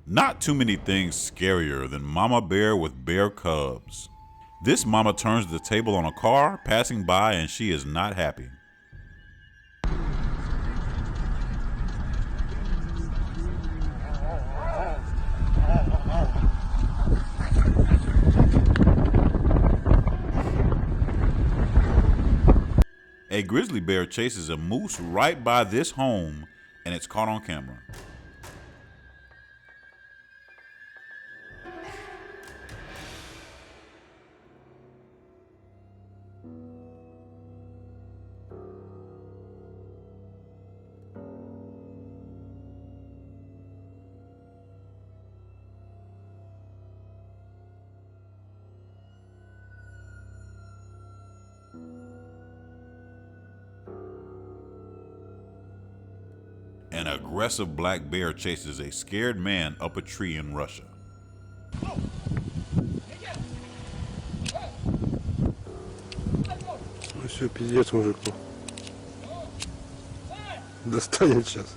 Not too many things scarier than mama bear with bear cubs. This mama turns the table on a car passing by and she is not happy. A grizzly bear chases a moose right by this home and it's caught on camera. An aggressive black bear chases a scared man up a tree in Russia. Ну все, пиздец мужику. Достанет сейчас.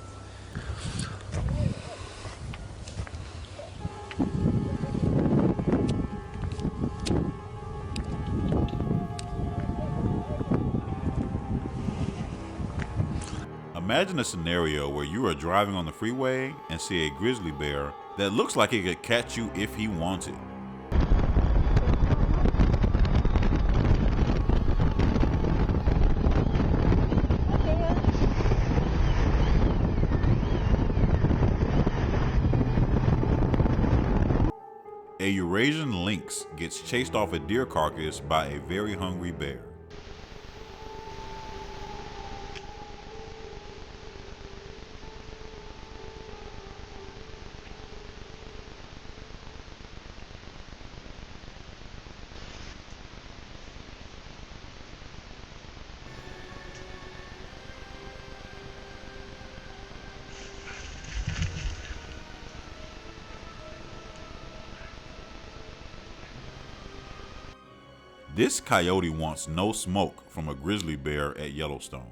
Imagine a scenario where you are driving on the freeway and see a grizzly bear that looks like it could catch you if he wanted. A Eurasian lynx gets chased off a deer carcass by a very hungry bear. This coyote wants no smoke from a grizzly bear at Yellowstone.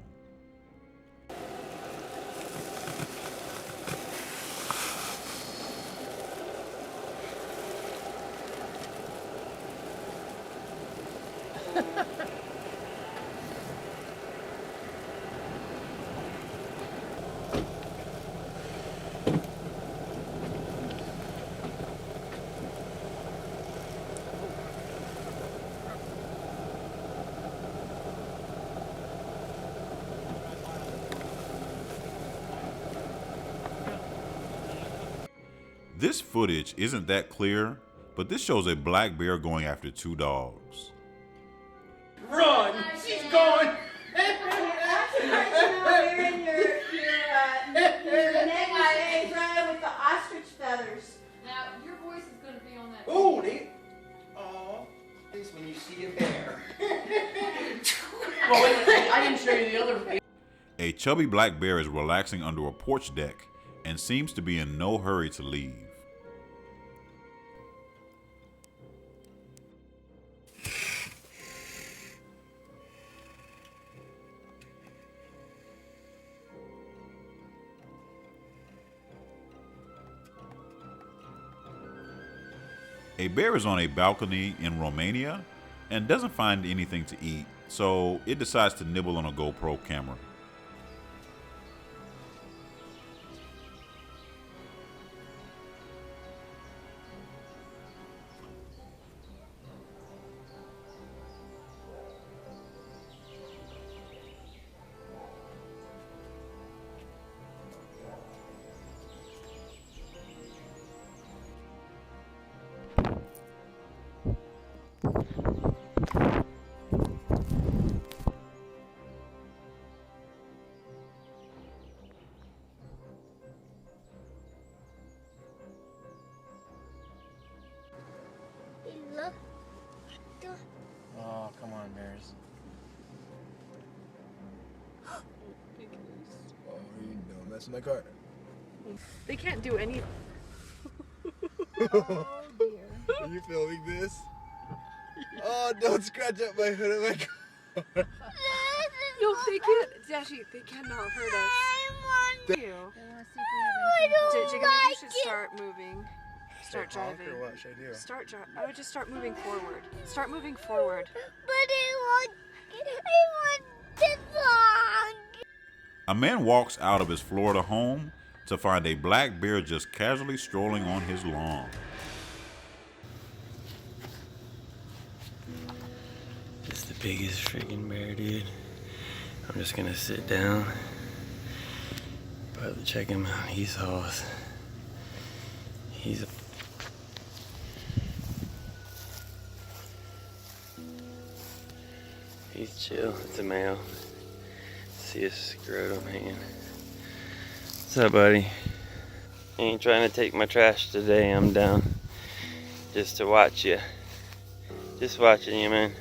This footage isn't that clear, but this shows a black bear going after two dogs. Run! She's going! With the ostrich feathers. Now, your voice is going to be on that. Oh, they. Oh, it's when you see a bear. Well, wait a second, I didn't show you the other. A chubby black bear is relaxing under a porch deck and seems to be in no hurry to leave. A bear is on a balcony in Romania and doesn't find anything to eat, so it decides to nibble on a GoPro camera. Oh, come on, bears. Oh, you don't mess with my car. They can't do any. Oh dear. Are you filming this? Oh, don't scratch up my hood of my car. No, they can't. Dashi, they cannot hurt us. I want Jacob, you should start moving. Start Honk driving. or what should I do? I would just start moving forward. Start moving forward. But I want this song. A man walks out of his Florida home to find a black bear just casually strolling on his lawn. It's the biggest freaking bear, dude. I'm just gonna sit down. But check him out. He's awesome. He's chill. It's a male. See his scrotum hanging. What's up, buddy? Ain't trying to take my trash today. I'm down just to watch you. Just watching you, man.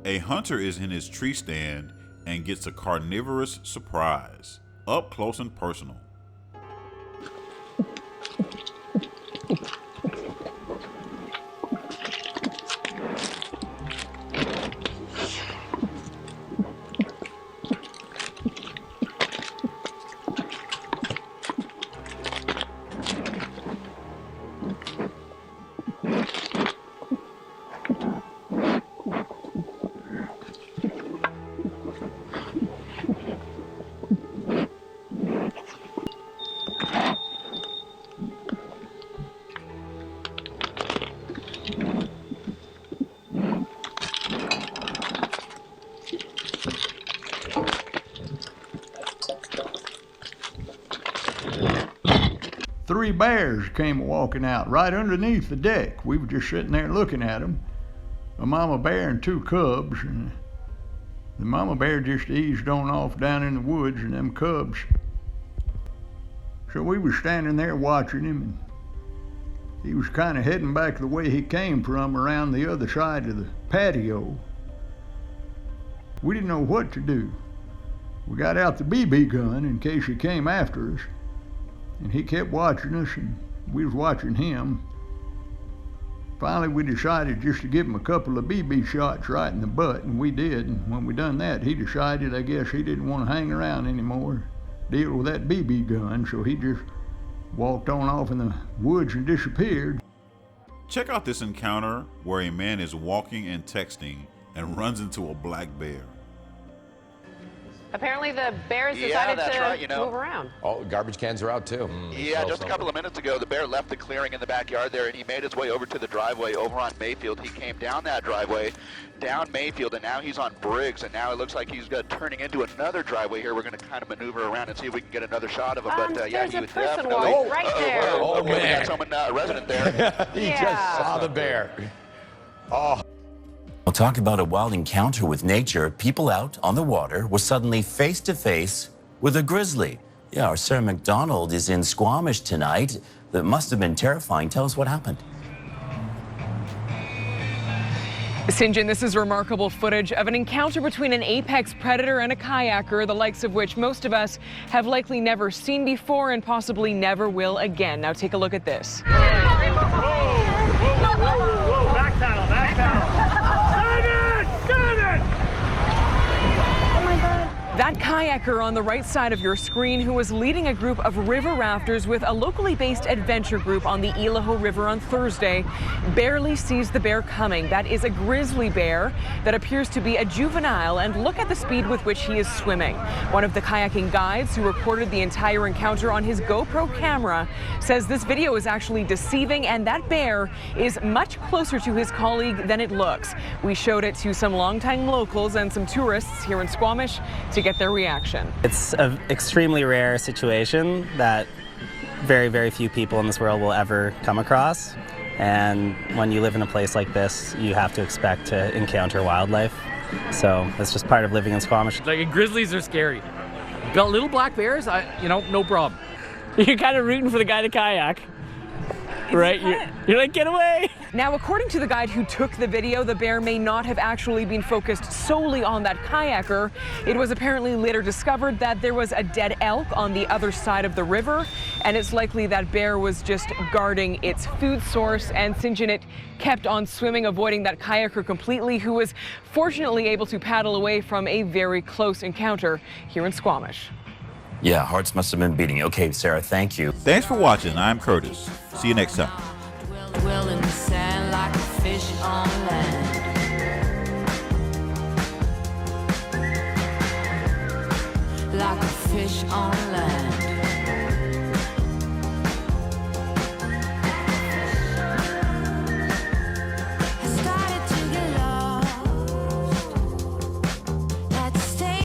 A hunter is in his tree stand and gets a carnivorous surprise, up close and personal. Three bears came walking out right underneath the deck. We were just sitting there looking at them. A mama bear and two cubs, and the mama bear just eased on off down in the woods, and them cubs. So we were standing there watching him, and he was kind of heading back the way he came from, around the other side of the patio. We didn't know what to do. We got out the BB gun in case he came after us. And he kept watching us, and we was watching him. Finally, we decided just to give him a couple of BB shots right in the butt, and we did. And when we done that, he decided, I guess, he didn't want to hang around anymore, deal with that BB gun, so he just walked on off in the woods and disappeared. Check out this encounter where a man is walking and texting and runs into a black bear. Apparently the bears decided to move around. Oh, garbage cans are out too. Yeah, just a couple of minutes ago, the bear left the clearing in the backyard there, and he made his way over to the driveway over on Mayfield. He came down that driveway, down Mayfield, and now he's on Briggs, and now it looks like he's turning into another driveway here. We're going to kind of maneuver around and see if we can get another shot of him. But yeah, he was definitely right there. Oh, man. We got someone, a resident there. He just saw the bear. Oh. We'll talk about a wild encounter with nature. People out on the water were suddenly face to face with a grizzly. Yeah, our Sarah McDonald is in Squamish tonight. That must have been terrifying. Tell us what happened. Sinjin, this is remarkable footage of an encounter between an apex predator and a kayaker, the likes of which most of us have likely never seen before and possibly never will again. Now take a look at this. Whoa, back paddle, back paddle. That kayaker on the right side of your screen, who was leading a group of river rafters with a locally based adventure group on the Ilaho River on Thursday, barely sees the bear coming. That is a grizzly bear that appears to be a juvenile, and look at the speed with which he is swimming. One of the kayaking guides who recorded the entire encounter on his GoPro camera says this video is actually deceiving, and that bear is much closer to his colleague than it looks. We showed it to some longtime locals and some tourists here in Squamish to get their reaction. It's an extremely rare situation that very, very few people in this world will ever come across. And when you live in a place like this, you have to expect to encounter wildlife. So that's just part of living in Squamish. Like, grizzlies are scary. But little black bears, no problem. You're kind of rooting for the guy to kayak. Right? You're like, get away! Now, according to the guide who took the video, the bear may not have actually been focused solely on that kayaker. It was apparently later discovered that there was a dead elk on the other side of the river, and it's likely that bear was just guarding its food source, and Sinjin kept on swimming, avoiding that kayaker completely, who was fortunately able to paddle away from a very close encounter here in Squamish. Yeah, hearts must have been beating. Okay, Sarah, thank you. Thanks for watching. I'm Curtis. See you next time. Well in the sand like a fish on land. Like a fish on land.